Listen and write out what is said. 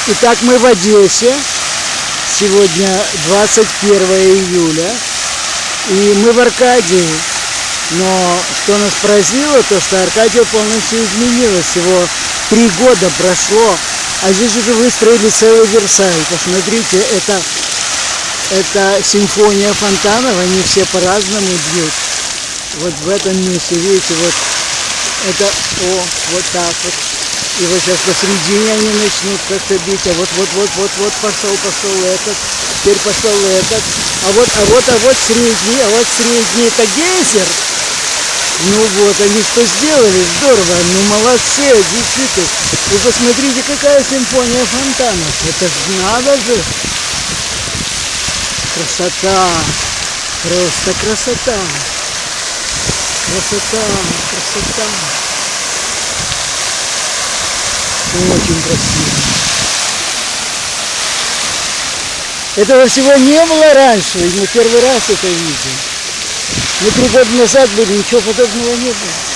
Итак, мы в Одессе. Сегодня 21 июля. И мы в Аркадии. Но что нас поразило, то что Аркадия полностью изменилась. Всего 3 года прошло. А здесь уже выстроили целый Версаль. Посмотрите, это симфония фонтанов. Они все по-разному бьют. Вот в этом месте, видите, вот это, вот так вот. И вот сейчас посередине они начнут как-то бить, а вот пошел этот, теперь пошел этот, а вот средний, это гейзер. Ну вот, они что сделали, здорово, ну молодцы, действительно. Вы посмотрите, какая симфония фонтанов, это ж надо же. Красота, просто красота. Красота. Очень красиво. Этого всего не было раньше, и мы первый раз это видим. Мы 3 года назад были, ничего подобного не было.